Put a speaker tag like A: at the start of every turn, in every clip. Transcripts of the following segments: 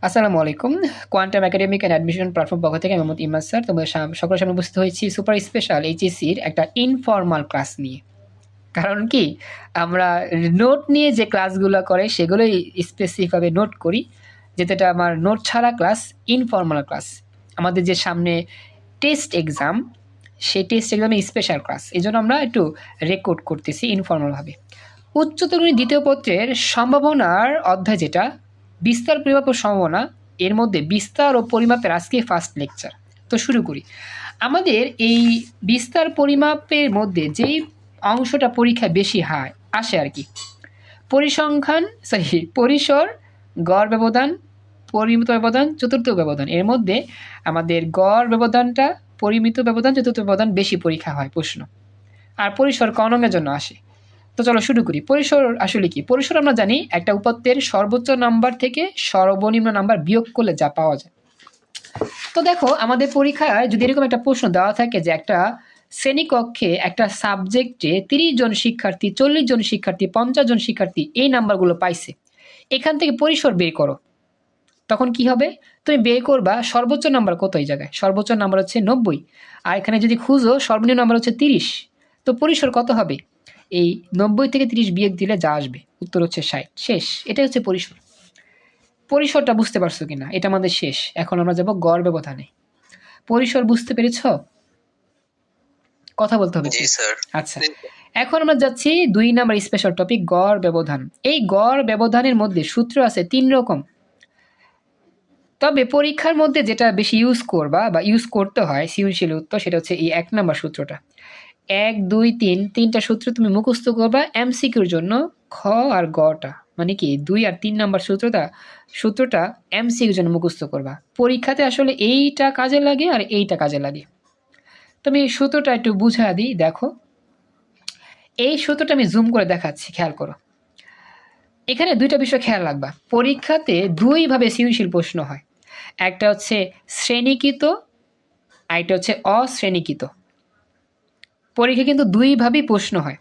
A: আসসালামু আলাইকুম। Quantum academic and admission platform পক্ষ থেকে আমি মোহাম্মদ ইমাদ স্যার তোমাদের সকলের সামনে উপস্থিত হয়েছি সুপার স্পেশাল এইচএসসির একটা ইনফর্মাল ক্লাস নিয়ে। কারণ কি, আমরা নোট নিয়ে যে ক্লাসগুলো করে সেগুলোই স্পেসিফিকভাবে নোট করি, যেটা আমার নোট ছাড়া ক্লাস, ইনফর্মাল ক্লাস। আমাদের যে সামনে টেস্ট এক্সাম, সেই টেস্ট এক্সামে স্পেশাল ক্লাস, এই জন্য আমরা একটু রেকর্ড করতেছি ইনফর্মালভাবে। উচ্চতর গণিত দ্বিতীয় পত্রের সম্ভাবনার অধ্যায়, যেটা বিস্তার পরিমাপ ও সম্ভাবনা, এর মধ্যে বিস্তার ও পরিমাপের আজকে ফার্স্ট লেকচার। তো শুরু করি। আমাদের এই বিস্তার পরিমাপের মধ্যে যেই অংশটা পরীক্ষায় বেশি আসে আর কি, পরিসর, গড় ব্যবধান, পরিমিত ব্যবধান, চতুর্থ ব্যবধান, এর মধ্যে আমাদের গড় ব্যবধানটা, পরিমিত ব্যবধান, চতুর্থ ব্যবধান বেশি পরীক্ষা হয় প্রশ্ন, আর পরিসর ক নংয়ের জন্য আসে। তো চলো শুরু করি। পরিসর আসলে কি? পরিসর আমরা জানি একটা উপাত্তের সর্বোচ্চ নাম্বার থেকে সর্বনিম্ন নাম্বার বিয়োগ করলে যা পাওয়া যায়। তো দেখো, আমাদের পরীক্ষায় যদি এরকম একটা প্রশ্ন দেওয়া থাকে যে একটা শ্রেণীকক্ষে একটা সাবজেক্টে 30 জন শিক্ষার্থী, 40 জন শিক্ষার্থী, 50 জন শিক্ষার্থী এই নাম্বারগুলো পাইছে, এখান থেকে পরিসর বের করো, তখন কি হবে? তুমি বের করবা সর্বোচ্চ নাম্বার কত এই জায়গায়। সর্বোচ্চ নাম্বার হচ্ছে 90, আর এখানে যদি খুঁজো সর্বনিম্ন নাম্বার হচ্ছে 30। তো পরিসর কত হবে? এই 90 থেকে 30 বিয়োগ দিলে যা আসবে, উত্তর হচ্ছে 60। শেষ। এটাই হচ্ছে পরিসর। পরিসরটা বুঝতে পারছো কিনা, এটা আমাদের শেষ। এখন আমরা যাব গড় ব্যবধানে। পরিসর বুঝতে পেরেছ? কথা বলতে হবে।
B: জি স্যার।
A: আচ্ছা, এখন আমরা যাচ্ছি 2 নাম্বার স্পেশাল টপিক, গড় ব্যবধান। এই গড় ব্যবধানের মধ্যে সূত্র আছে 3 রকম। তবে পরীক্ষার মধ্যে যেটা বেশি ইউজ করবা বা ইউজ করতে হয় সৃজনশীল উত্তর, সেটা হচ্ছে এই 1 নাম্বার সূত্রটা। 1, 2, 3, 3টা সূত্র তুমি মুখস্থ করবা এমসিকিউর জন্য। খ আর গটা, মানে কি 2 আর 3 নাম্বার সূত্রটা এমসিকিউর জন্য মুখস্থ করবা। পরীক্ষাতে আসলে এইটা কাজে লাগে আর এইটা কাজে লাগে। তুমি সূত্রটা একটু বুঝা দিই, দেখো। এই সূত্রটা আমি জুম করে দেখাচ্ছি, খেয়াল করো। এখানে 2টা বিষয় খেয়াল রাখবা। পরীক্ষাতে 2 ভাবে সৃজনশীল প্রশ্ন হয়। একটা হচ্ছে শ্রেণীকৃত, আর একটা হচ্ছে অশ্রেণীকৃত। পরীক্ষা কিন্তু 2 ভাবেই প্রশ্ন হয়।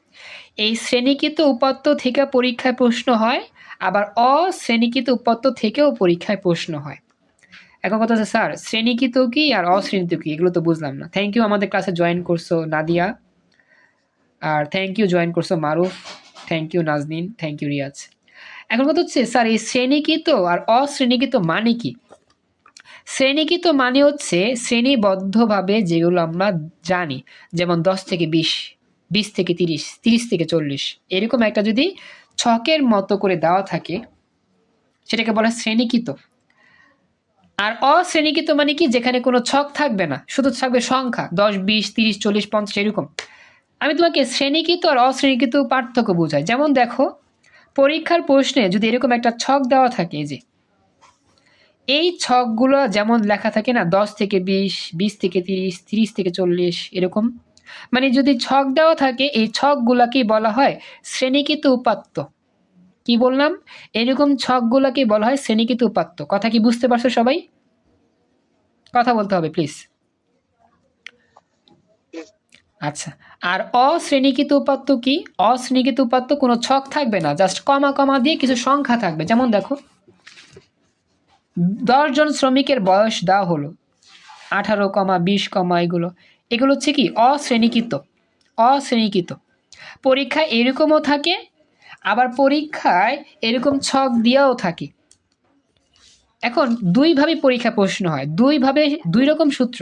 A: এই শ্রেণীকৃত উপাত্ত থেকে পরীক্ষায় প্রশ্ন হয়, আবার অশ্রেণীকৃত উপাত্ত থেকেও পরীক্ষায় প্রশ্ন হয়। এখন কথা হচ্ছে, স্যার শ্রেণীকৃত কি আর অশ্রেণীকৃত কি, এগুলো তো বুঝলাম না। থ্যাংক ইউ আমাদের ক্লাসে জয়েন করছো নাদিয়া, আর থ্যাংক ইউ জয়েন করছো Maruf, thank you Nazneen, thank you Riaz. এখন কথা হচ্ছে, স্যার এই শ্রেণীকৃত আর অশ্রেণীকৃত মানে কি? শ্রেণীকৃত মানে হচ্ছে শ্রেণীবদ্ধভাবে যেগুলো আমরা জানি, যেমন 10 থেকে 20, 20 থেকে 30, 30 থেকে 40, এরকম একটা যদি ছকের মতো করে দেওয়া থাকে, সেটাকে বলা শ্রেণীকৃত। আর অশ্রেণীকৃত মানে কি? যেখানে কোনো ছক থাকবে না, শুধু থাকবে সংখ্যা 10, 20, 30, 40, 50 এরকম। আমি তোমাকে শ্রেণীকৃত আর অশ্রেণীকৃত পার্থক্য বোঝাই। যেমন দেখো, পরীক্ষার প্রশ্নে যদি এরকম একটা ছক দেওয়া থাকে, যে এই ছকগুলো যেমন লেখা থাকে না, 10 থেকে 20, 20 থেকে 30, 30 থেকে 40 এরকম, মানে যদি ছক দেওয়া থাকে, এই ছকগুলাকেই বলা হয় শ্রেণীকৃত উপাত্ত। কি বললাম? এরকম ছকগুলাকেই বলা হয় শ্রেণীকৃত উপাত্ত। কথা কি বুঝতে পারছো সবাই? কথা বলতে হবে প্লিজ। আচ্ছা, আর অশ্রেণীকৃত উপাত্ত কি? অশ্রেণীকৃত উপাত্ত কোনো ছক থাকবে না, জাস্ট কমা কমা দিয়ে কিছু সংখ্যা থাকবে। যেমন দেখো, 10 জন শ্রমিকের বয়স দেওয়া হলো, 18, 20, এগুলো হচ্ছে কি? অশ্রেণীকৃত। অশ্রেণীকৃত পরীক্ষায় এরকমও থাকে, আবার পরীক্ষায় এরকম ছক দিয়েও থাকে। এখন 2 ভাবে পরীক্ষা প্রশ্ন হয়, 2 ভাবে 2 রকম সূত্র।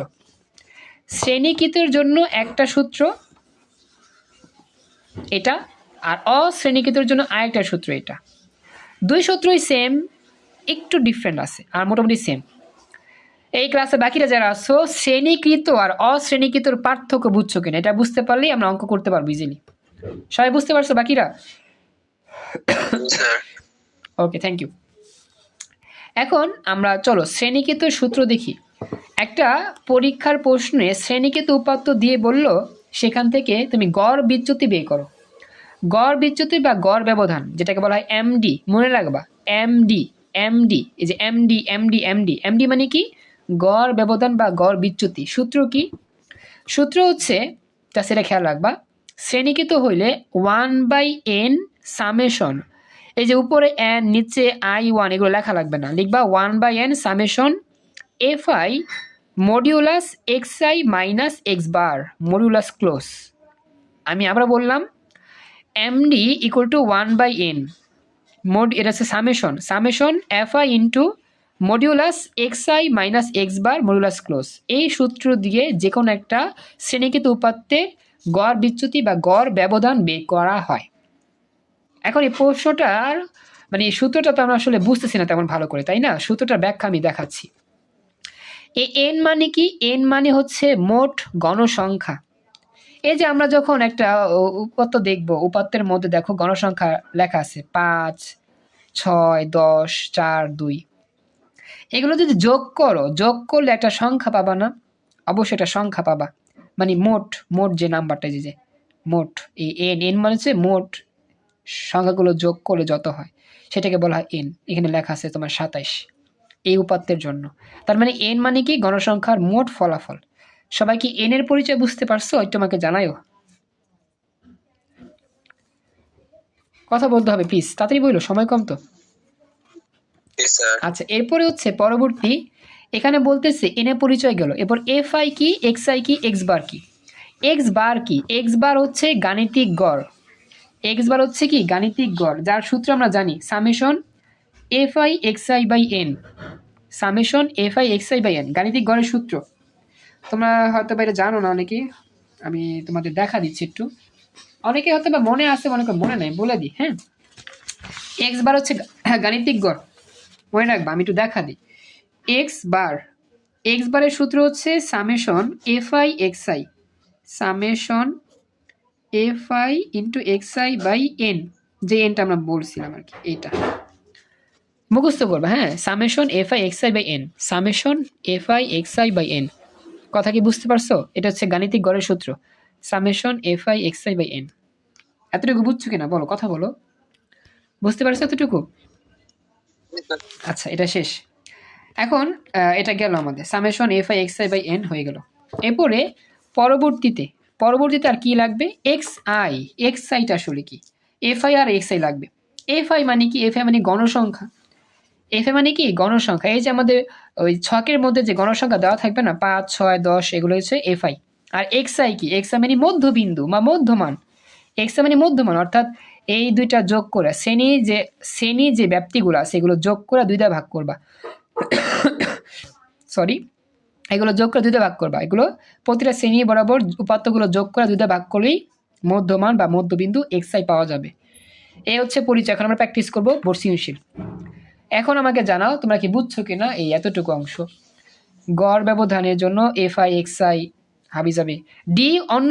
A: শ্রেণীকৃতের জন্য একটা সূত্র এটা, আর অশ্রেণীকৃতের জন্য আরেকটা সূত্র এটা। 2 সূত্রই সেম, একটু ডিফারেন্ট আছে, আর মোটামুটি সেম। এই ক্লাসে বাকিরা যারা আছো, শ্রেণীকৃত আর অশ্রেণীকৃতর পার্থক্য বুঝছো কিনা, এটা বুঝতে পারলেই আমরা অঙ্ক করতে পারবো ইজিলি। সবাই বুঝতে পারছো বাকিরা? ওকে, থ্যাংক ইউ। এখন আমরা চলো শ্রেণীকৃত সূত্র দেখি। একটা পরীক্ষার প্রশ্নে শ্রেণীকৃত উপাত্ত দিয়ে বলল, সেখান থেকে তুমি গড় বিচ্যুতি বের করো। গড় বিচ্যুতি বা গড় ব্যবধান, যেটাকে বলা হয় এমডি, মনে রাখবা এমডি। এমডি, এই যে এমডি এমডি এমডি এমডি মানে কি? গড় ব্যবধান বা গড় বিচ্যুতি। সূত্র কি? সূত্র হচ্ছে, তা সেটা খেয়াল রাখবা, শ্রেণীকৃত হইলে 1/n সামেশন এই যে উপরে n নিচে i1 এগুলো লেখা লাগবে না, লিখবা 1/n summation fi modulus xi minus x বার মডিউলাস ক্লোজ। আমি আবার বললাম md ইকুয়াল টু 1/n এটা হচ্ছে summation fi into modulus xi minus x বার মডিউলাস ক্লোজ। এই সূত্র দিয়ে যে কোনো একটা শ্রেণীকৃত উপাত্তের গড় বিচ্যুতি বা গড় ব্যবধান বের করা হয়। এখন এই প্রশ্নটার মানে এই সূত্রটা তো আমরা আসলে বুঝতেছি না তেমন ভালো করে, তাই না? সূত্রটার ব্যাখ্যা আমি দেখাচ্ছি। এই এন মানে কি? এন মানে হচ্ছে মোট গণসংখ্যা। এই যে আমরা যখন একটা উপাত্ত দেখব, উপাত্তের মধ্যে দেখো গণসংখ্যা লেখা আছে 5, 6, 10, 4, 2। এগুলো যদি যোগ করলে একটা সংখ্যা পাবা না? অবশ্যই একটা সংখ্যা পাবা, মানে মোট যে নাম্বারটা যে মোট, এই এন মানে হচ্ছে মোট সংখ্যাগুলো যোগ করলে যত হয় সেটাকে বলা হয় এন। এখানে লেখা আছে তোমার 27 এই উপাত্তের জন্য। তার মানে এন মানে কি? গণসংখ্যার মোট ফলাফল। সবাই কি এন এর পরিচয় বুঝতে পারছো? একটু আমাকে জানাইও, কথা বলতে হবে প্লিজ, তাড়াতাড়ি বললো, সময় কম তো। আচ্ছা, এরপরে হচ্ছে পরবর্তী, এখানে বলতেছে এন এর পরিচয় গেল, এরপর এফ আই কি, এক্স আই কি, এক্স বার কি। এক্স বার কি? এক্স বার হচ্ছে গাণিতিক গড়। এক্স বার হচ্ছে কি? গাণিতিক গড়, যার সূত্র আমরা জানি summation F I X I by N. Summation F I X I by N গাণিতিক গড়ের সূত্র। তোমরা হয়তো বা এটা জানো না অনেকে, আমি তোমাদের দেখা দিচ্ছি একটু। অনেকে হয়তো বা মনে আছে, অনেকে মনে নাই, বলে দিই। হ্যাঁ, এক্স বার হচ্ছে গাণিতিক গড়, মনে রাখবা। আমি একটু দেখা দিই। এক্স বারের সূত্র হচ্ছে summation F I X I, summation F I into X I by N, যে এনটা আমরা বলছিলাম আর কি, এইটা মুখস্থ করবা। হ্যাঁ, summation F I X I by N, summation F I X I by N. কথা কি বুঝতে পারছো? এটা হচ্ছে গাণিতিক গড়ের সূত্র, summation F I X I by N. এতটুকু বুঝছো কিনা বলো, কথা বলো, বুঝতে পারছো এতটুকু? আচ্ছা, এটা শেষ। এখন এটা গেল আমাদের summation F I X I by N হয়ে গেল। এরপরে পরবর্তীতে আর কি লাগবে? এক্স আইটা আসলে কি? এফ আই আর এক্স আই লাগবে। এফ আই মানে কি? এফ আই মানে গণসংখ্যা। এফ আই মানে কি? গণসংখ্যা। এই যে আমাদের ওই ছকের মধ্যে যে গণসংখ্যা দেওয়া থাকবে না, 5, 6, 10, এগুলো হচ্ছে এফ আই। আর এক্স আই কি? এক্স আই মানে মধ্যবিন্দু বা মধ্যমান। এক্স আই মানে মধ্যমান, অর্থাৎ এই দুইটা যোগ করে শ্রেণী যে ব্যাপ্তিগুলো আছে এগুলো যোগ করে 2 ভাগ করবা। সরি, এগুলো যোগ করে 2 ভাগ করবা। এগুলো প্রতিটা শ্রেণী বরাবর উপাত্তগুলো যোগ করে 2 ভাগ করলেই মধ্যমান বা মধ্যবিন্দু এক্স আই পাওয়া যাবে। এই হচ্ছে পরিচয়। এখন আমরা প্র্যাকটিস করবো বর্ষীয়শীল। এখন আমাকে জানাও তোমরা কি বুঝছো কিনা এই এতটুকু অংশ। গড় ব্যবধানের জন্য এফ আই এক্স আই হাবি যাবে। ডি অন্য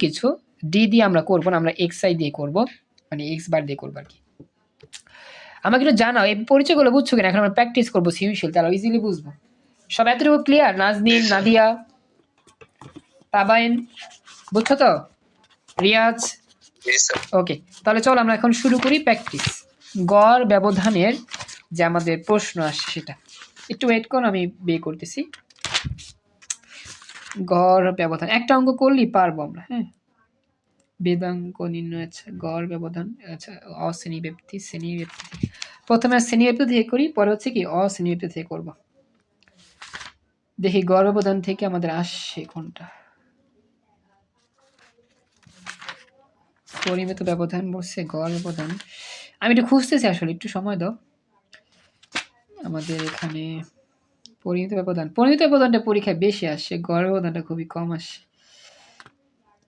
A: কিছু ডি দিয়ে আমরা করবো না, আমরা এক্স আই দিয়ে করবো, মানে এক্স বার দিয়ে করবো আর কি। আমাকে একটু জানাও এই পরিচয়গুলো বুঝছো কিনা। এখন আমরা প্র্যাকটিস করবো সৃজনশীল, তাহলে ইজিলি বুঝবো। সব এতটুকু ক্লিয়ার? নাজনীন, নাদিয়া, তাবাইন, বুঝছো তো? রিয়াজ, ওকে। তাহলে চলো আমরা এখন শুরু করি প্র্যাকটিস। গড় ব্যবধানের যে আমাদের প্রশ্ন আসছে সেটা একটু ওয়েট করো, আমি বের করতেছি। গড় ব্যবধান একটা অঙ্ক করলেই পারবো আমরা। হ্যাঁ, বেদাঙ্ক নির্ণয়। আচ্ছা, গড় ব্যবধান। আচ্ছা, অশ্রেণী ব্যক্তি, শ্রেণী ব্যক্তি। প্রথমে শ্রেণী ব্যক্তি থেকে করি, পরে হচ্ছে কি অশ্রেণী ব্যক্তি থেকে করবো। দেখি গড় ব্যবধান থেকে আমাদের আসছে কোনটা। পরিমিত ব্যবধান বলছে, গড় ব্যবধান আমি একটু খুঁজতেছি, আসলে একটু সময় দাও। আমাদের এখানে পরিমিত ব্যবধানটা পরীক্ষায় বেশি আসছে, গড় ব্যবধানটা খুবই কম আসে।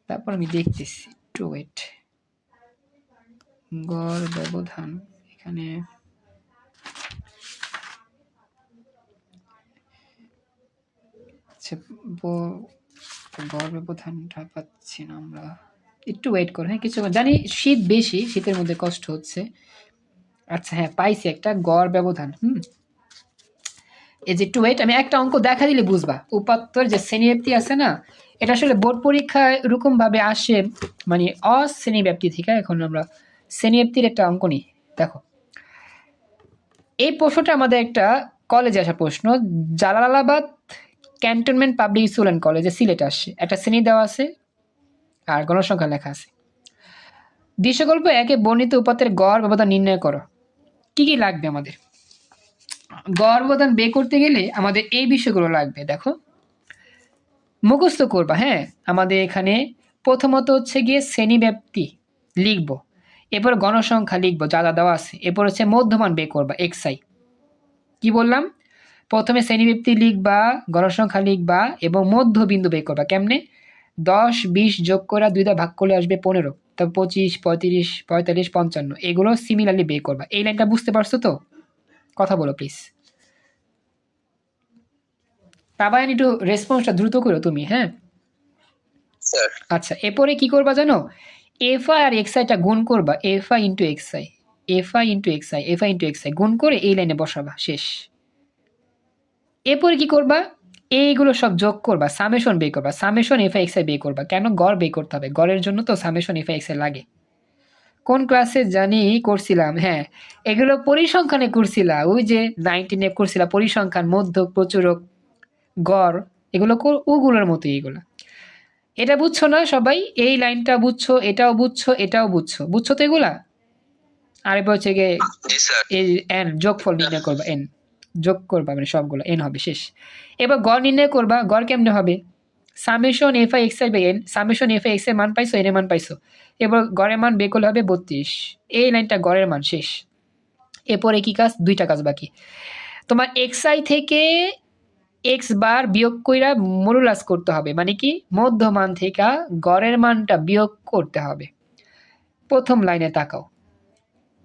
A: তারপর আমি দেখতেছি, একটু ওয়েট। গড় ব্যবধান এখানে গড় ব্যবধানটা পাচ্ছি না আমরা, একটু ওয়েট করো। হ্যাঁ, কিছু জানি শীত বেশি, শীতের মধ্যে কষ্ট হচ্ছে। আচ্ছা হ্যাঁ, পাইছি একটা গড় ব্যবধান। এই যে একটু ওয়েট, আমি একটা অঙ্ক দেখা দিলে বুঝবা। উপাত্তর যে শ্রেণীব্যাপ্তি আছে না, এটা আসলে বোর্ড পরীক্ষায় এরকম ভাবে আসে, মানে অশ্রেণীব্যাপ্তি থেকে। এখন আমরা শ্রেণীব্যাপ্তির একটা অঙ্ক নিই। দেখো, এই প্রশ্নটা আমাদের একটা কলেজে আসা প্রশ্ন, Jalalabad cantonment public school and কলেজে সিলেটে আসছে। একটা শ্রেণী দেওয়া আছে আর গণসংখ্যা লেখা আছে। দৃশ্যকল্প একে বর্ণিত উপাত্তের গড় ব্যবধান নির্ণয় করো। কি কি লাগবে আমাদের? গড় ব্যবধান বের করতে গেলে আমাদের এই বিষয়গুলো লাগবে, দেখো মুখস্থ করবা। হ্যাঁ, আমাদের এখানে প্রথমত হচ্ছে গিয়ে শ্রেণীব্যাপ্তি লিখব, এরপর গণসংখ্যা লিখবো যা যা দেওয়া আছে, এরপর হচ্ছে মধ্যমান বের করবা এক্সআই। কি বললাম? প্রথমে শ্রেণীব্যাপ্তি লিখবা, গণসংখ্যা লিখবা এবং মধ্যবিন্দু বের করবা। কেমনে? 10 20 যোগ করে 2 দ্বারা ভাগ করলে আসবে 15, তারপর 25 35 45 55 এগুলো সিমিলারলি বের করবা। এই লাইনটা বুঝতে পারছো তো? কথা বলো প্লিজ। তাবায়ান একটু রেসপন্সটা দ্রুত করো তুমি। হ্যাঁ
B: স্যার।
A: আচ্ছা, এরপরে কি করবা জানো? এফআই আর এক্সআইটা গুণ করবা, FI into XI, FI into XI, FI into XI গুণ করে এই লাইনে বসাবা, শেষ। এরপরে কি করবা? এইগুলো সব যোগ করবা, সামেশন বের করবা, সামেশন এফআই এক্সআই বের করবা। কেন? গড় বের করতে হবে, গড়ের জন্য তো সামেশন এফআই এক্সআই লাগে। কোন ক্লাসে জানি করছিলাম? হ্যাঁ, এগুলো পরিসংখ্যানে করছিলা, ওই যে 19 করছিলা পরিসংখ্যান, মধ্যক, প্রচুরক, গড়, এগুলো ওগুলোর মতো এইগুলো। এটা বুঝছো না সবাই? এই লাইনটা বুঝছো, এটাও বুঝছো, এটাও বুঝছো, বুঝছো তো এগুলা? আর এরপর হচ্ছে গিয়ে
B: জি স্যার।
A: এই এন যোগফল নির্ণয় করবা, এন যোগ করবা মানে সবগুলো এন হবে, শেষ। এবার গড় নির্ণয় করবা, গড় কেমনে হবে? Summation F I X I by N, summation F I X এর মান পাইছো, এন এর মান পাইছো, এবার গড়ের মান বের করলে হবে 32। এই লাইনটা গড়ের মান, শেষ। এরপরে কি কাজ? দুইটা কাজ বাকি তোমার। এক্স আই থেকে এক্স বার বিয়োগ কইরা মডুলাস করতে হবে, মানে কি মধ্যমান থেকে গড়ের মানটা বিয়োগ করতে হবে। প্রথম লাইনে তাকাও,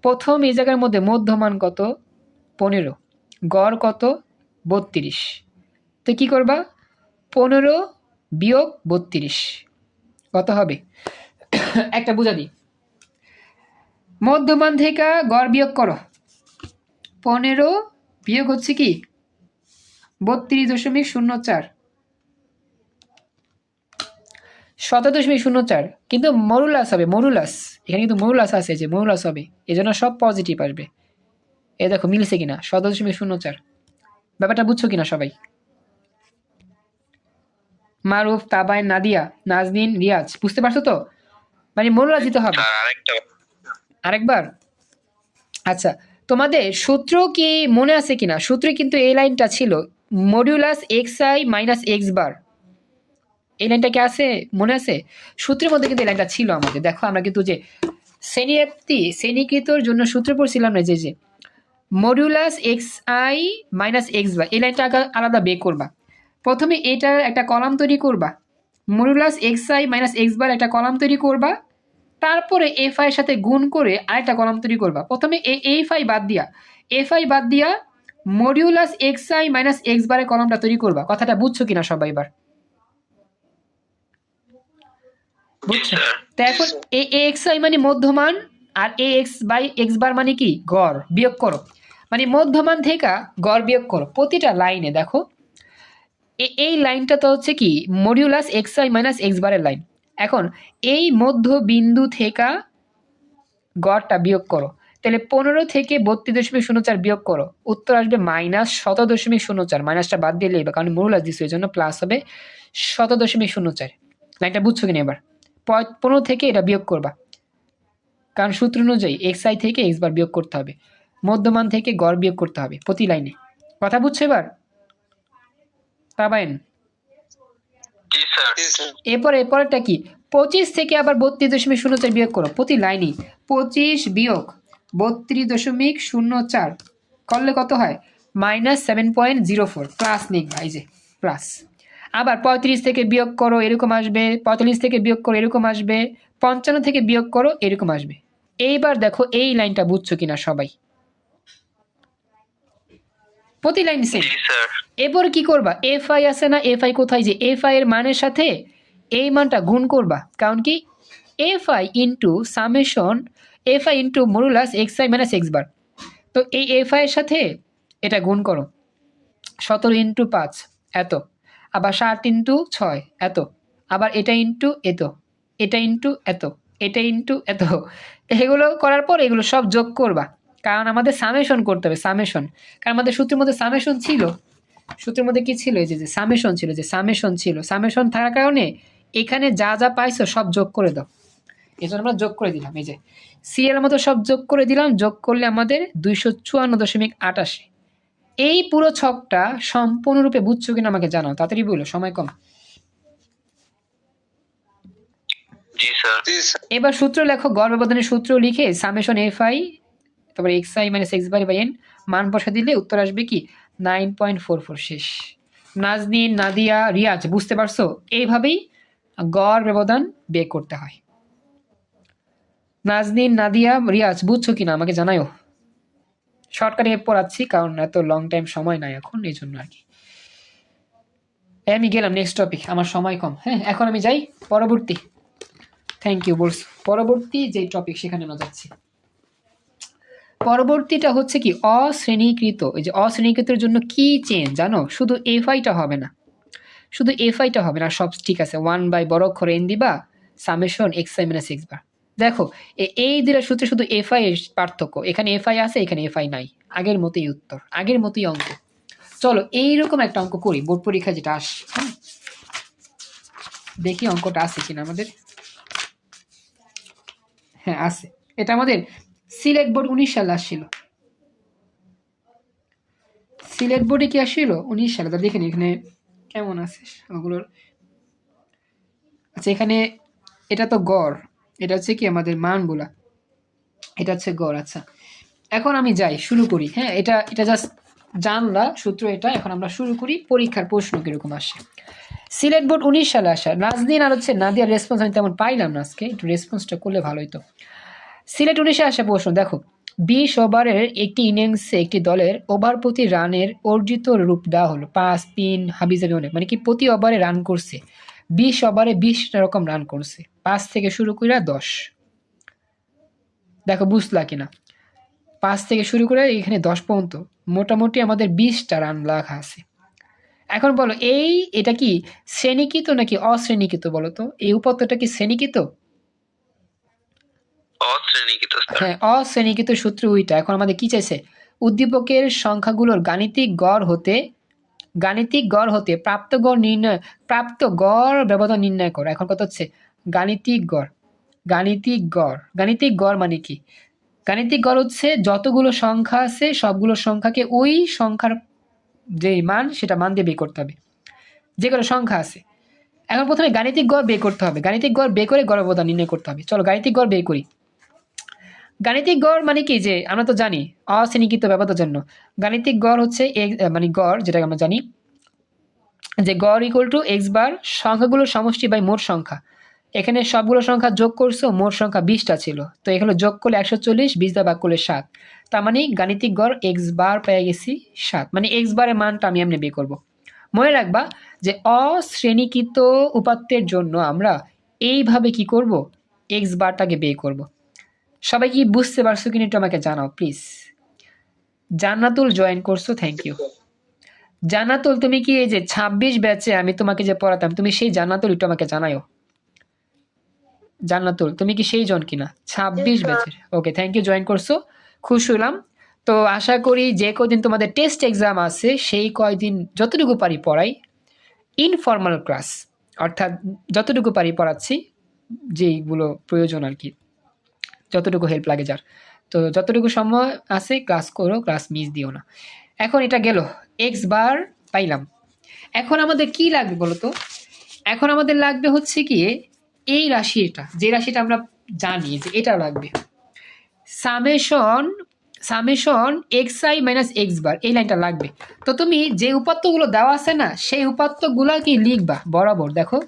A: প্রথম এই জায়গার মধ্যে মধ্যমান কত? 15, গড় কত? 32। তো কি করবা? 15 বিয়োগ 32 কত হবে? একটা বুঝা দিই, মধ্যমান থেকে গড় বিয়োগ করো। 15 বিয়োগ হচ্ছে কি 32.04, 17.04, কিন্তু মরুলাস হবে, মরুলাস এখানে কিন্তু মরুলাস আছে, যে মরুলাস হবে, এজন্য সব পজিটিভ আসবে। এ দেখো মিলছে কিনা, 17.04। ব্যাপারটা বুঝছো কিনা সবাই? মারুফ, তাবাইন, নাদিয়া, নাজনীন, রিয়াজ, বুঝতে পারছো তো? মানে মরুলাস দিতে হবে। আরেকবার। আচ্ছা, তোমাদের সূত্র কি মনে আছে কিনা? সূত্রে কিন্তু এই লাইনটা ছিল, modulus x I minus x bar, এই লাইনটা কি আছে? মনে আছে? সূত্রের মধ্যে কিন্তু এই লাইনটা ছিল আমাদের। দেখো আমরা কিন্তু যে শ্রেণীকৃতর জন্য সূত্র পড়ছিলাম না, যে modulus x I minus x bar, এই লাইনটা আলাদা বের করবা। প্রথমে এটার একটা কলাম তৈরি করবা, modulus x I minus x bar একটা কলাম তৈরি করবা, তারপরে এফ আই এর সাথে গুণ করে আরেকটা কলাম তৈরি করবা। প্রথমে এফ আই বাদ দিয়া modulus x I minus x বারের কলামটা তৈরি করবা। কথাটা বুঝছো কিনা সবাই এবার? বুঝছো? তো এখন এ এক্স আই মানে মধ্যমান, আর এ এক্স বাই এক্স বার মানে কি? গড়। বিয়োগ করো, মানে মধ্যমান থেকে গড় বিয়োগ করো প্রতিটা লাইনে। দেখো এই লাইনটা তো হচ্ছে কি modulus x I minus x বারের লাইন। এখন এই মধ্যবিন্দু থেকে গড়টা বিয়োগ করো, তাহলে 15 থেকে 32.04 বিয়োগ করো, উত্তর আসবে মাইনাস 17.04। মাইনাসটা বাদ দিয়ে লিখবে, কারণ মডুলাস দিচ্ছে, এই জন্য প্লাস হবে 17.04। লাইনটা বুঝছো কিনা এবার? 15 থেকে এটা বিয়োগ করবা, কারণ সূত্র অনুযায়ী এক্স আই থেকে এক্স বার বিয়োগ করতে হবে, মধ্যমান থেকে গড় বিয়োগ করতে হবে প্রতি লাইনে। কথা বুঝছো এবার? তাবাইন, এরপরেরটা কি? 25 থেকে আবার 32.04 বিয়োগ করো প্রতি লাইনে। 25 বিয়োগ 32.04 করলে কত হয়? মাইনাস 7.04। প্লাস লিখবা, এই যে প্লাস। আবার 35 থেকে বিয়োগ করো, এরকম আসবে। 45 থেকে বিয়োগ করো, এরকম আসবে। 55 থেকে বিয়োগ করো, এরকম আসবে। এইবার দেখো এই লাইনটা বুঝছো কিনা সবাই? প্রতি লাইন সেম। এরপর কি করবা? এফ আই আছে না, এফ আই কোথায়? যে এফ আই এর মানের সাথে এই মানটা গুণ করবা, কারণ কি F I into summation F I into modulus x I minus x bar. তো এই এফ আই এর সাথে এটা গুণ করো, 17 ইন্টু 5 এত, আবার 7 ইন্টু 6 এত, আবার এটা ইন্টু এত, এটা ইন্টু এত, এটা ইন্টু এত। এগুলো করার পর এগুলো সব যোগ করবা, কারণ আমাদের সামেশন করতে হবে, সামেশন। কারণ আমাদের সূত্রের মধ্যে সামেশন ছিল, সূত্রের মধ্যে কি ছিল? এই যে সামেশন ছিল, যে সামেশন ছিল। সামেশন থাকার কারণে এখানে যা যা পাইছো সব যোগ করে দাও। এই জন্য আমরা যোগ করে দিলাম। এই যে সিরিয়াল মতো সব যোগ করে দিলাম, যোগ করলে আমাদের 254.88। এই পুরো ছকটা সম্পূর্ণরূপে বুঝছো কিনা আমাকে জানাও, তাড়াতাড়ি বলো, সময় কম।
B: জি স্যার।
A: এবার সূত্র লেখো, গড় ব্যবধানের সূত্র লিখে সামেশন এফ আই তারপরে X I minus X by N মান বসা দিলে উত্তর আসবে কি 9.44। শেষ। নাজনীন, নাদিয়া, রিয়াজ বুঝতে পারছো? এইভাবেই গড় ব্যবধান বের করতে হয়। নাজনীন, নাদিয়া, রিয়াজ বুঝছো কিনা আমাকে জানাও। শর্টকাটে পড়াচ্ছি কারণ এত লং টাইম সময় নাই এখন, এই জন্য আর কি। আমি গেলাম নেক্সট টপিক, আমার সময় কম। হ্যাঁ, এখন আমি যাই পরবর্তী। থ্যাংক ইউ বলছো। পরবর্তী যে টপিক সেখানে আমরা যাচ্ছি। পরবর্তীটা হচ্ছে কি অশ্রেণীকৃত। এই যে অশ্রেণীকৃতের জন্য কি চেঞ্জ জানো? শুধু এফআইটা হবে না, শুধু এফআইটা হবে না, সব ঠিক আছে। 1 বাই বড় অক্ষরে এন দিবা summation x I minus x bar. দেখো এই দুইটা সূত্রে শুধু এফআই এর পার্থক্য, এখানে এফআই আছে, এখানে এফআই নাই। আগের মতোই উত্তর, আগের মতোই অঙ্ক। চলো এইরকম একটা অঙ্ক করি, বোর্ড পরীক্ষা যেটা আস। দেখি অঙ্কটা আছে কিনা আমাদের। হ্যাঁ আছে, এটা আমাদের সিলেট বোর্ড 19 সালে আসছিল। সিলেট বোর্ডে কি আসছিল 19 সালে, তা দেখেন এখানে কেমন আছে ওগুলোর। আচ্ছা এখানে এটা তো গড়, এটা হচ্ছে কি আমাদের মানগুলা, এটা হচ্ছে গড়। আচ্ছা এখন আমি যাই, শুরু করি। হ্যাঁ এটা এটা জাস্ট জানলা সূত্র এটা। এখন আমরা শুরু করি, পরীক্ষার প্রশ্ন কিরকম আসে। সিলেট বোর্ড 19 সালে আসা। নাজনীন আর হচ্ছে নাদিয়ার রেসপন্স আমি তেমন পাইলাম না আজকে, একটু রেসপন্সটা করলে ভালো হতো। সিলেট 19-এ আসা প্রশ্ন দেখো, 20 ওভারের একটি ইনিংসে একটি দলের ওভার প্রতি রানের অর্জিত রূপ দেওয়া হলো 5, 3 হাবিজাবি অনেক, মানে কি প্রতি ওভারে রান করছে 20 ওভারে 20 রকম রান করছে, 5 থেকে শুরু করে 10। দেখো বুঝলা কিনা, 5 থেকে শুরু করে এখানে 10 পর্যন্ত মোটামুটি আমাদের 20টা রান লেখা আছে। এখন বলো এটা কি শ্রেণীকৃত নাকি অশ্রেণীকৃত? বলো তো এই উপাত্তটা কি শ্রেণীকৃত?
B: অশ্রেণীকৃত স্যার।
A: হ্যাঁ অশ্রেণীকৃত সূত্র ওইটা। এখন আমাদের কি চাইছে? উদ্দীপকের সংখ্যাগুলোর গাণিতিক গড় হতে প্রাপ্ত গড় ব্যবধান নির্ণয় করো। এখন কথা হচ্ছে গাণিতিক গড়। গাণিতিক গড় মানে কি? গাণিতিক গড় হচ্ছে যতগুলো সংখ্যা আছে সবগুলো সংখ্যাকে ওই সংখ্যার যে মান সেটা মান দিয়ে বের করতে হবে, যেগুলো সংখ্যা আছে। এখন প্রথমে গাণিতিক গড় বের করতে হবে, গাণিতিক গড় বের করে গড় ব্যবধান নির্ণয় করতে হবে। চলো গাণিতিক গড় বের করি। গাণিতিক গড় মানে কি, যে আমরা তো জানি অশ্রেণীকৃত ব্যবধানের জন্য গাণিতিক গড় হচ্ছে মানে গড়, যেটা আমরা জানি যে গড় ইকুয়াল টু এক্স বার সংখ্যাগুলোর সমষ্টি বাই মোট সংখ্যা। এখানে সবগুলো সংখ্যা যোগ করছো, মোট সংখ্যা 20টা ছিল, তো এখানে যোগ করলে 140, 20 দ্বারা ভাগ করলে 7। তার মানে গাণিতিক গড় এক্স বার পেয়ে গেছি 7, মানে এক্স বারের মানটা আমি এমনি বের করবো। মনে রাখবা যে অশ্রেণীকৃত উপাত্তের জন্য আমরা এইভাবে কি করব, এক্স বারটাকে বের করব। সবাই কি বুঝতে পারছো কিনা একটু আমাকে জানাও প্লিজ। জান্নাতুল জয়েন করছো, থ্যাংক ইউ। জান্নাতুল তুমি কি এই যে 26 ব্যাচে আমি তোমাকে যে পড়াতাম, তুমি সেই জান্নাতুল একটু আমাকে জানাও। জান্নাতুল তুমি কি সেই জন কিনা 26 ব্যাচের? ওকে থ্যাংক ইউ, জয়েন করছো, খুশি হলাম। তো আশা করি যে কদিন তোমাদের টেস্ট এক্সাম আছে সেই কয়দিন যতটুকু পারি পড়াই, ইনফর্মাল ক্লাস, অর্থাৎ যতটুকু পারি পড়াচ্ছি, যেইগুলো প্রয়োজন আর কি, যতটুকু হেল্প লাগে যার। তো যতটুকু সময় আছে ক্লাস করো, ক্লাস মিস দিও না। এখন এটা গেল, এক্স বার পাইলাম। এখন আমাদের কি লাগবে বলো তো? এখন আমাদের লাগবে হচ্ছে কি এই রাশিটা, যে রাশিটা আমরা জানি যে এটা লাগবে, summation x I minus x bar, এই লাইনটা লাগবে। তো তুমি যে উপাত্তগুলো দেওয়া আছে না সেই উপাত্তগুলা কি লিখবা বরাবর। দেখো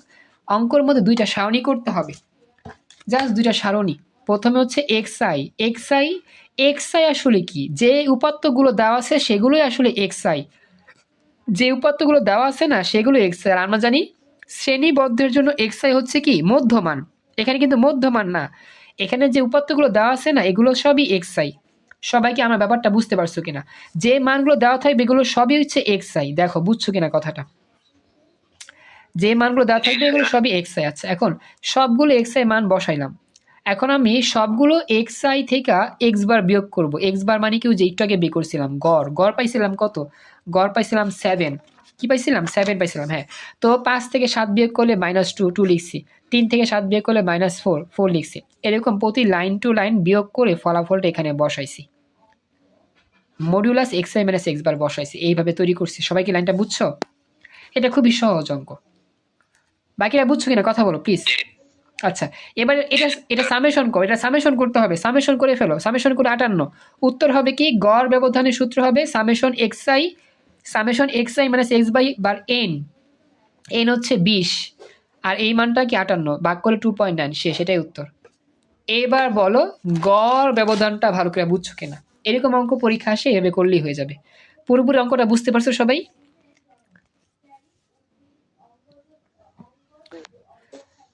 A: অঙ্কর মধ্যে দুইটা সারণী করতে হবে, জাস্ট দুইটা সারণী। প্রথমে হচ্ছে এক্স আই আসলে কি, যে উপাত্তগুলো দেওয়া আছে সেগুলোই আসলে এক্স আই, যে উপাত্তগুলো দেওয়া আছে না সেগুলো এক্স আই। আর আমরা জানি শ্রেণীবদ্ধের জন্য এক্স আই হচ্ছে কি মধ্যমান, এখানে কিন্তু মধ্যমান না, এখানে যে উপাত্তগুলো দেওয়া আছে না এগুলো সবই এক্স আই। সবাইকে আমার ব্যাপারটা বুঝতে পারছো কিনা? যে মানগুলো দেওয়া থাকবে এগুলো সবই হচ্ছে এক্স আই। দেখো বুঝছো কিনা কথাটা? যে মানগুলো দেওয়া থাকবে এগুলো সবই এক্স আই। আচ্ছা এখন সবগুলো এক্স আই মান বসাইলাম। এখন আমি সবগুলো এক্স আই থেকে এক্স বার বিয়োগ করব। এক্স বার মানে কি, যে একটু আগে বের করছিলাম গড় পাইছিলাম কত? গড় পাইছিলাম 7। কি পাইছিলাম? 7 পাইছিলাম। হ্যাঁ, তো 5 থেকে 7 বিয়োগ করলে -2 লিখছি। 3 থেকে 7 বিয়োগ করলে -4 লিখছি। এরকম প্রতি লাইন টু লাইন বিয়োগ করে ফলাফলটা এখানে বসাইছি। মডিউলাস xi - x বার বসাইছি, এইভাবে তৈরি করছি। সবাই কি লাইনটা বুঝছো? এটা খুবই সহজ অঙ্ক। বাকিরা বুঝছো কিনা কথা বলো প্লিজ। আচ্ছা, এবার এটা সামেশন করো, এটা সামেশন করতে হবে। সামেশন করে ফেলো, সামেশন করে 58। উত্তর হবে কি, গড় ব্যবধানের সূত্র হবে সামেশন xi - x বার n। n হচ্ছে 20 আর এই মানটা কি 58, ভাগ করে 2.9, শেষ। এটাই উত্তর। এবার বলো গড় ব্যবধানটা ভালো করে বুঝছো কিনা। এরকম অঙ্ক পরীক্ষা আসে, এভাবে করলেই হয়ে যাবে। পুরোপুরি অঙ্কটা বুঝতে পারছো সবাই?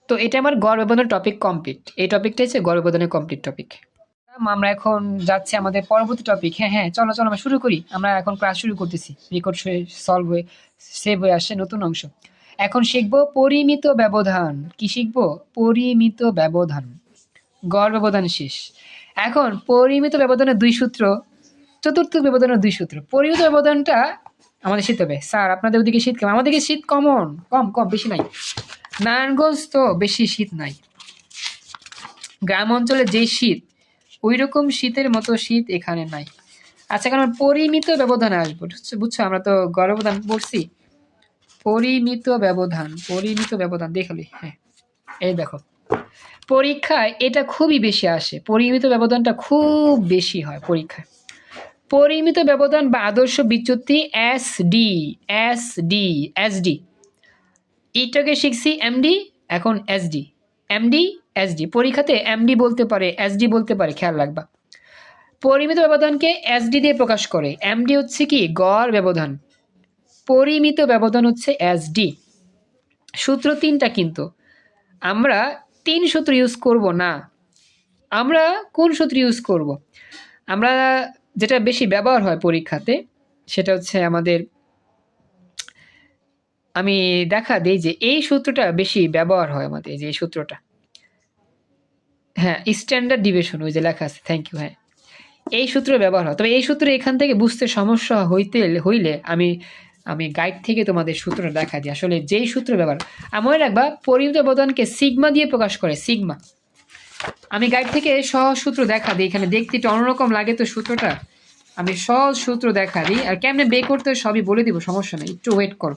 A: তো এটা আমার গড় ব্যবধানের টপিক কমপ্লিট। এই টপিকটা হচ্ছে গড় ব্যবধানের কমপ্লিট টপিক। আমরা এখন যাচ্ছি আমাদের পরবর্তী টপিক। হ্যাঁ, চলো আমরা শুরু করি। আমরা এখন ক্লাস শুরু করতেছি, রেকর্ড সলভ হয়ে সেভ হয়ে আসছে নতুন অংশ। এখন শিখবো পরিমিত ব্যবধান। কি শিখবো? পরিমিত ব্যবধান। গড় ব্যবধান শেষ। এখন পরিমিত ব্যবধানের 2 সূত্র, চতুর্থ ব্যবধানের 2 সূত্র। পরিমিত ব্যবধানটা আমাদের শিখতে হবে। স্যার আপনাদের ওদিকে শীত কেমন? আমাদেরকে শীত কম বেশি নাই। নারায়ণগঞ্জ তো বেশি শীত নাই। গ্রাম অঞ্চলে যে শীত, ওই রকম শীতের মতো শীত এখানে নাই। আচ্ছা, কারণ পরিমিত ব্যবধানে আসবো, বুঝছো? আমরা তো গড় ব্যবধান পড়ছি। পরিমিত ব্যবধান দেখলি। হ্যাঁ, এই দেখো পরীক্ষায় এটা খুবই বেশি আসে। পরিমিত ব্যবধানটা খুব বেশি হয় পরীক্ষায়। পরিমিত ব্যবধান বা আদর্শ বিচ্যুতি এসডি। এটাকে শিখছি এমডি, এখন এসডি। পরীক্ষাতে এমডি বলতে পারে, এসডি বলতে পারে, খেয়াল রাখবা। পরিমিত ব্যবধানকে এসডি দিয়ে প্রকাশ করে। এমডি হচ্ছে কি, গড় ব্যবধান। পরিমিত ব্যবধান হচ্ছে এসডি। সূত্র 3টা, কিন্তু আমরা 3 সূত্র ইউজ করব না। আমরা কোন সূত্র ইউজ করব? আমরা যেটা বেশি ব্যবহার হয় পরীক্ষাতে, সেটা হচ্ছে আমাদের, আমি দেখা দিই যে এই সূত্রটা বেশি ব্যবহার হয় আমাদের, যে এই সূত্রটা। হ্যাঁ, স্ট্যান্ডার্ড ডিভিয়েশন, ওই যে লেখা আছে, থ্যাংক ইউ। হ্যাঁ, এই সূত্র ব্যবহার হয়। তবে এই সূত্র এখান থেকে বুঝতে সমস্যা হইলে আমি গাইড থেকে তোমাদের সূত্রটা দেখা দিই। আসলে যেই সূত্র ব্যবহার, মনে রাখবা পরিমিত ব্যবধানকে সিগমা দিয়ে প্রকাশ করে, সিগমা। আমি গাইড থেকে সহজ সূত্র দেখা দিই। এখানে দেখতে একটু অন্যরকম লাগে তো সূত্রটা, আমি সহজ সূত্র দেখা দিই। আর কেমনে বের করতে হয় সবই বলে দিব, সমস্যা নেই, একটু ওয়েট করো।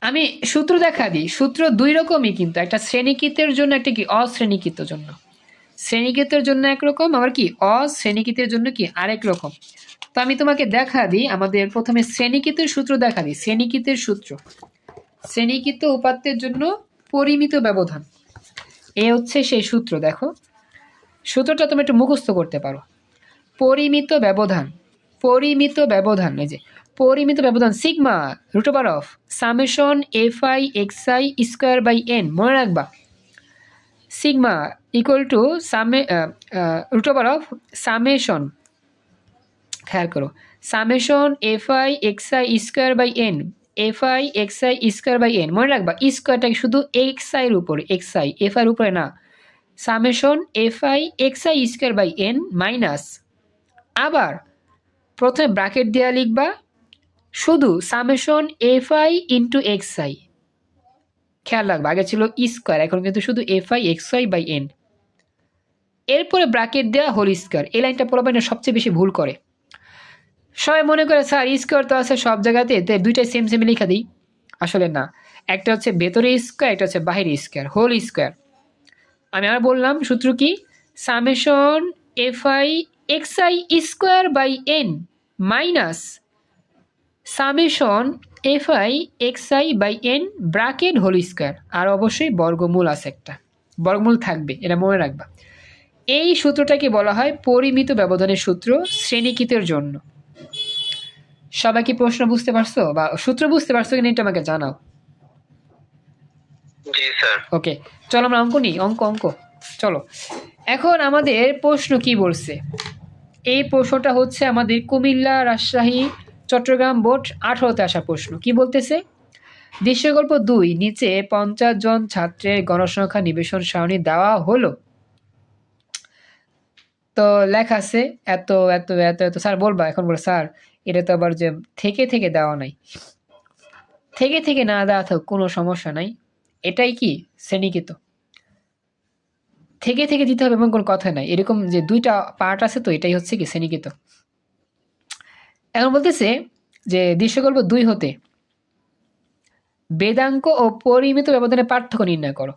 A: আমি সূত্র দেখা দিই। সূত্র 2 রকমই, কিন্তু একটা শ্রেণীকৃতের জন্য, একটা কি অশ্রেণীকৃত জন্য। শ্রেণীকৃতের জন্য একরকম, আবার কি অশ্রেণীকৃতের জন্য কি আরেক রকম। তো আমি তোমাকে দেখা দিই, আমাদের প্রথমে শ্রেণীকৃতের সূত্র দেখা দিই। শ্রেণীকৃতের সূত্র, শ্রেণীকৃত উপাত্তের জন্য পরিমিত ব্যবধান, এ হচ্ছে সেই সূত্র। দেখো সূত্রটা তুমি একটু মুখস্থ করতে পারো। পরিমিত ব্যবধান, এই যে পরিমিত ব্যবধান সিগমা √, সামেশন fi xi স্কয়ার/n। মনে রাখবা সিগমা ইকুয়াল টু √, সামেশন, খেয়াল করো, summation fi xi স্কয়ার/n, fi xi স্কয়ার/n। মনে রাখবা স্কয়ারটাকে শুধু xi এর উপরে, xi fi এর উপরে না। Summation fi xi square minus, আবার প্রথমে ব্র্যাকেট দেওয়া লিখবা শুধু সামেশন fi ইন্টু xi। খেয়াল রাখবা আগে ছিল স্কয়ার, এখন কিন্তু শুধু fi xi/n। এরপরে ব্র্যাকেট দেওয়া হোল স্কয়ার। এই লাইনটা পড়াবেন, সবচেয়ে বেশি ভুল করে সবাই। মনে করে স্যার স্কয়ার তো আছে সব জায়গাতে, দুইটাই সেম লিখা দিই। আসলে না, একটা হচ্ছে ভেতরে স্কয়ার, একটা হচ্ছে বাহিরে স্কয়ার, হোল স্কয়ার। আমি আর বললাম সূত্র কি, summation fi xi square minus summation fi xi/n bracket whole square. আর অবশ্যই বর্গমূল আছে, একটা বর্গমূল থাকবে, এটা মনে রাখবা। এই সূত্রটাকে বলা হয় পরিমিত ব্যবধানের সূত্র শ্রেণীকৃতের জন্য। সবাই কি প্রশ্ন বুঝতে পারছো বা সূত্র বুঝতে পারছো কিনা এটা আমাকে জানাও।
B: জি স্যার।
A: ওকে, চলো আমরা অঙ্ক নিই। অঙ্ক চলো। এখন আমাদের প্রশ্ন কি বলছে, এই প্রশ্নটা হচ্ছে আমাদের কুমিল্লা, রাজশাহী, চট্টগ্রাম বোর্ড 18তে আসা প্রশ্ন। কি বলতেছে, দৃশ্যকল্প 2 নিচে 50 জন ছাত্রের গণসংখ্যা নিবেশন সারণী দেওয়া হলো। তো লেখা আছে এত এত এত এত। স্যার বলবা, এখন বলো স্যার এটা তো আবার যে থেকে দেওয়া নাই। থেকে না দেওয়া থাক কোনো সমস্যা নাই, এটাই কি শ্রেণীকৃত। থেকে থেকে দিতে হবে এমন কোনো কথা নাই, এরকম যে দুইটা পার্ট আছে তো এটাই হচ্ছে কি শ্রেণীকৃত। এখন বলতেছে যে দৃশ্যকল্প 2 হতে বেদাঙ্ক ও পরিমিত ব্যবধানের পার্থক্য নির্ণয় করো।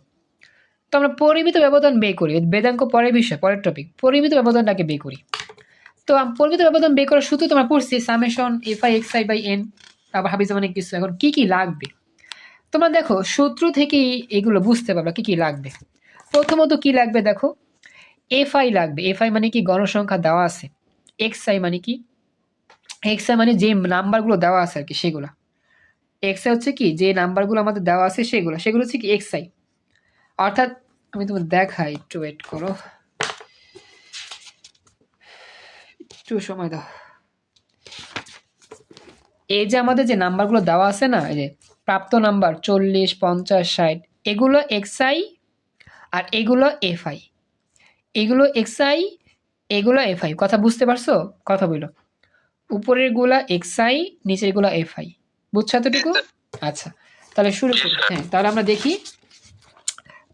A: তো আমরা পরিমিত ব্যবধান বের করি, বেদাঙ্ক পরের বিষয়, পরের টপিক, পরিমিত ব্যবধানটাকে বের করি। তো পরিমিত ব্যবধান বের করার সূত্র তোমরা পড়ছি summation F I X I by N, আবার হাবি অনেক কিছু। এখন কি কি লাগবে তোমরা দেখো সূত্র থেকেই এগুলো বুঝতে পারবে কি কি লাগবে। প্রথমত কি লাগবে দেখো, এফআই লাগবে। এফআই মানে কি গণসংখ্যা দেওয়া আছে, এক্সআই মানে কি, এক্সআই মানে যে নাম্বারগুলো দেওয়া আছে আর কি সেগুলো, এক্সআই হচ্ছে কি যে নাম্বারগুলো আমাদের দেওয়া আছে সেগুলো হচ্ছে কি এক্সআই। অর্থাৎ আমি তোমার দেখাই, একটু ওয়েট করো, একটু সময় দাও। এই যে আমাদের যে নাম্বারগুলো দেওয়া আছে না, এই যে প্রাপ্ত নাম্বার 40, 50, 60, এগুলো এক্সআই আর এগুলো এফআই, এগুলো এক্সআই এগুলো এফআই। কথা বুঝতে পারছো? কথা বলো। উপরের গুলা এক্সআই, নিচের গুলা এফআই। বুঝছো এতটুকু? আচ্ছা তাহলে শুরু করি। হ্যাঁ তাহলে আমরা দেখি।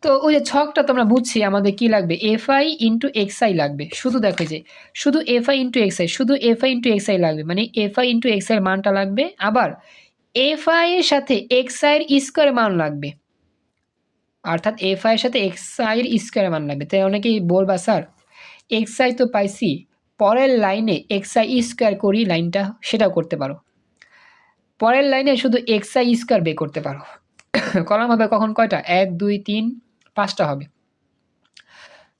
A: তো ওই যে ছকটা তোমরা বুঝছি আমাদের কি লাগবে, এফআই ইন্টু এক্সআই লাগবে। শুধু দেখো যে শুধু এফআই ইন্টু এক্সআই, শুধু এফআই ইন্টু এক্সআই লাগবে, মানে এফআই ইন্টু এক্সআই এর মানটা লাগবে। আবার এফআই এর সাথে এক্সআই এর স্কোয়ার মান লাগবে, অর্থাৎ এফআই এর সাথে এক্সআই এর স্কোয়ার মান লাগবে। তাই অনেকেই বলবা স্যার এক্সআই তো পাইছি, পরের লাইনে এক্সআই স্কোয়ার করি লাইনটা, সেটাও করতে পারো। পরের লাইনে শুধু এক্সআই স্কোয়ার বের করতে পারো। কলাম হবে কখন কয়টা, 1 2 3 5টা হবে।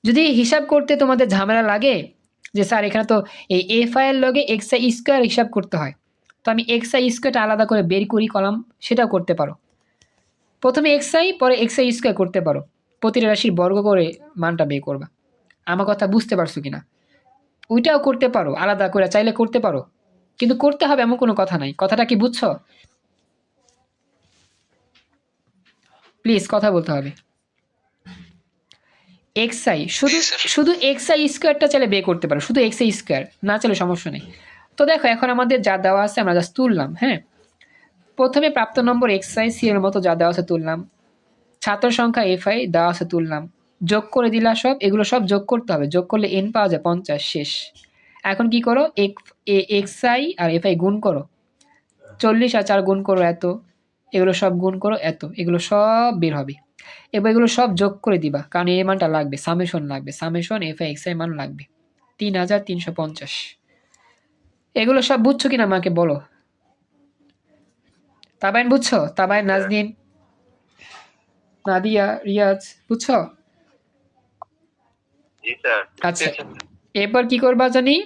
A: যদি হিসাব করতে তোমাদের ঝামেলা লাগে যে স্যার এখানে তো এই এফআই এর লগে এক্সআই স্কোয়ার হিসাব করতে হয়, তো আমি এক্সআই স্কোয়ারটা আলাদা করে বের করি কলাম, সেটাও করতে পারো। প্রথমে এক্সআই পরে এক্সআই স্কোয়ার করতে পারো, প্রতিটা রাশির বর্গ করে মানটা বের করবা। আমার কথা বুঝতে পারছো কিনা? ওইটাও করতে পারো আলাদা করে, চাইলে করতে পারো, কিন্তু করতে হবে এমন কোনো কথা নাই। কথাটা কি বুঝছো? প্লিজ কথা বলতে হবে। এক্সআই শুধু শুধু এক্সআই স্কোয়ারটা চাইলে বের করতে পারো, শুধু এক্সআই স্কোয়ার না চাইলে সমস্যা নেই। তো দেখো এখন আমাদের যা দেওয়া আছে আমরা জাস্ট তুললাম। হ্যাঁ প্রথমে প্রাপ্ত নম্বর এক্সআই সি এর মতো যা দেওয়া আছে তুললাম, ছাত্র সংখ্যা এফআই দেওয়া আছে তুললাম, যোগ করে দিলা সব, এগুলো সব যোগ করতে হবে, যোগ করলে এন পাওয়া যায় 50, শেষ। এখন কি করো, এক্সআই আর এফআই গুণ করো, 40 আর 4 গুণ করো এত, এগুলো সব গুণ করো এত, এগুলো সব বের হবে। এবার এগুলো সব যোগ করে দিবা, কারণ এই মানটা লাগবে, সামেশন লাগবে, সামেশন এফআই এক্সআই মান লাগবে 3350। এগুলো সব বুঝছো কিনা আমাকে বলো। তাবাইন বুঝছো? তাবাইন, নাজনীন, নাদিয়া, রিয়াজ বুঝছো?
B: জি স্যার।
A: আচ্ছা এরপর কি করবা জানি,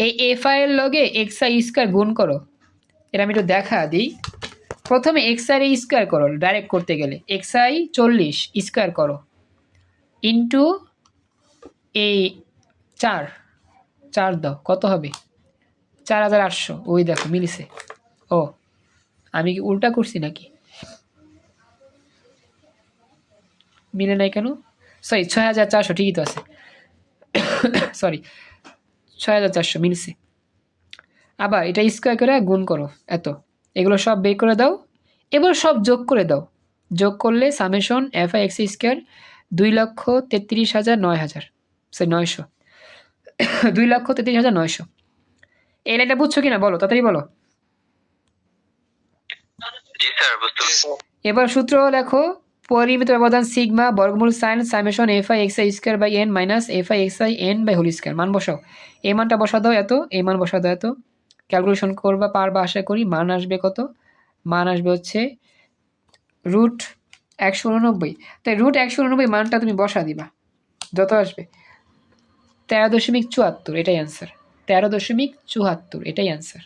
A: এই এফআই এর লগে এক্সআই স্কয়ার গুণ করো। এটা আমি একটু দেখা দিই। প্রথমে এক্সআই এর স্কয়ার করো, ডাইরেক্ট করতে গেলে এক্সআই 40 স্কয়ার করো ইন্টু এই 4 4 দাও, কত হবে 4800। ওই দেখো মিলিছে। ও আমি কি উল্টা করছি নাকি, মিলে নাই কেন? সরি 6400, ঠিকই তো আছে। সরি 6400 মিলছে। আবার এটা স্কোয়ার করে গুণ করো এত, এগুলো সব বের করে দাও। এবার সব যোগ করে দাও, যোগ করলে summation FI x square 2,33,000 sorry 900, 2,33,900। এই লাইনটা বুঝছো কিনা বলো, তাড়াতাড়ি বলো।
B: জি স্যার বুঝতে পারছি।
A: এবার সূত্র লেখো, পরিমিত ব্যবধান সিগমা বর্গমূল sign summation F I X I square by N minus F I X I N by whole square. মান বসাও, এই মানটা বসা দাও এত, এই মান বসা দাও এত, ক্যালকুলেশন করবা পারবা আশা করি। মান আসবে কত, মান আসবে হচ্ছে √189। তাই √189 মানটা তুমি বসা দিবা, যত আসবে 13.74, এটাই অ্যান্সার। 13.74 এটাই অ্যান্সার।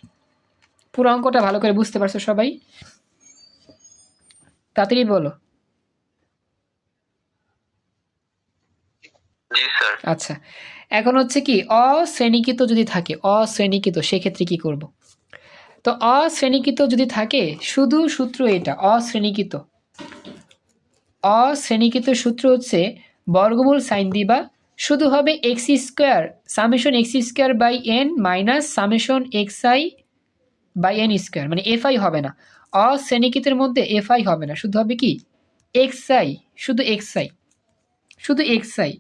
A: পুরো অঙ্কটা ভালো করে বুঝতে পারছো সবাই? তাড়াতাড়ি বলো।
B: জি স্যার।
A: আচ্ছা এখন হচ্ছে কি, অশ্রেণীকৃত যদি থাকে, অশ্রেণীকৃত সেক্ষেত্রে কি করব। তো অশ্রেণীকৃত যদি থাকে শুধু সূত্র এটা, অশ্রেণীকৃত অশ্রেণীকৃত সূত্র হচ্ছে বর্গমূল সাইন দিবা, শুধু হবে X square summation X square by N minus summation x I by N square, মানে এফআই হবে না, অশ্রেণীকৃতের মধ্যে এফআই হবে না, শুধু হবে কি এক্সআই, শুধু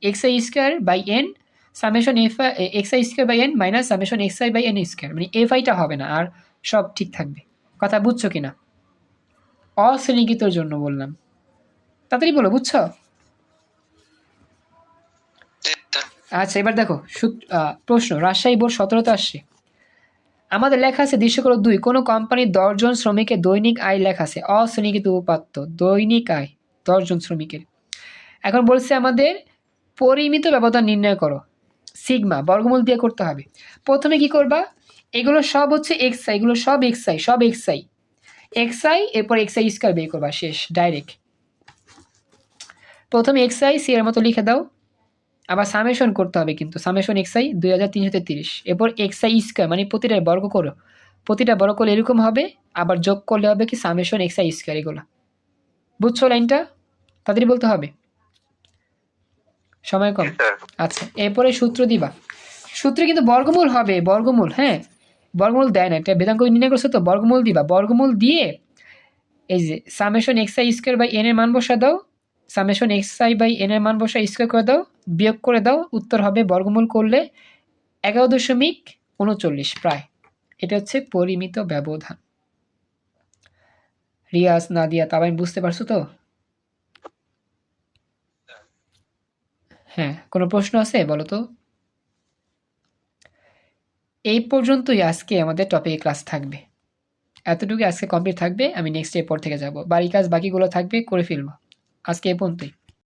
A: X I square by N summation X I square by N minus summation X I by N square, মানে এফআইটা হবে না, আর সব ঠিক থাকবে। কথা বুঝছো কিনা? অশ্রেণীকৃতর জন্য বললাম, তাড়াতাড়ি বলো, বুঝছো? আচ্ছা, এবার দেখো প্রশ্ন, রাজশাহী বোর্ড 17তে আসছে। আমাদের লেখা আছে দৃশ্যকর 2, কোনো কোম্পানির 10 জন শ্রমিকের দৈনিক আয় লেখা আছে, অশ্রেণীকৃত উপাত্ত দৈনিক আয় 10 জন শ্রমিকের। এখন বলছে আমাদের পরিমিত ব্যবধান নির্ণয় করো, সিগমা বর্গমূল দিয়ে করতে হবে। প্রথমে কি করবা, এগুলো সব হচ্ছে এক্সআই, এগুলো সব এক্সআই, এরপর এক্সআই স্কয়ার বের করবা, শেষ ডাইরেক্ট। প্রথমে এক্সআই সি এর মতো লিখে দাও, আবার সামেশন করতে হবে, কিন্তু সামেশন এক্সআই 2330, এরপর এক্সআই স্কয়ার মানে প্রতিটা বর্গ করো, প্রতিটা বর্গ করলে এরকম হবে, আবার যোগ করলে হবে কি সামেশন এক্সআই স্কয়ার। এগুলো বুঝছো লাইনটা? তাড়াতাড়ি বলতে হবে, সময় কম। আচ্ছা, এরপরে সূত্র দিবা, সূত্রে কিন্তু বর্গমূল হবে, বর্গমূল, হ্যাঁ বর্গমূল দেয় না, একটা বেদাঙ্ক নির্ণয় করছে তো, বর্গমূল দিবা, বর্গমূল দিয়ে এই যে summation X I square by N এর মান বসা দাও, সামেশন এক্সআই বাই এন এর মান বসা স্কয়ার করে দাও, বিয়োগ করে দাও, উত্তর হবে বর্গমূল করলে 11.39 প্রায়। এটা হচ্ছে পরিমিত ব্যবধান। রিয়াজ, নাদিয়া, তাবাইন বুঝতে পারছো তো? হ্যাঁ, কোনো প্রশ্ন আছে বলো তো? এই পর্যন্তই আজকে আমাদের টপিক ক্লাস থাকবে, এতটুকু আজকে কমপ্লিট থাকবে। আমি নেক্সট এরপর থেকে যাব, বাড়ি কাজ বাকিগুলো থাকবে, করে ফেলবো। আজকে এ পর্যন্তই।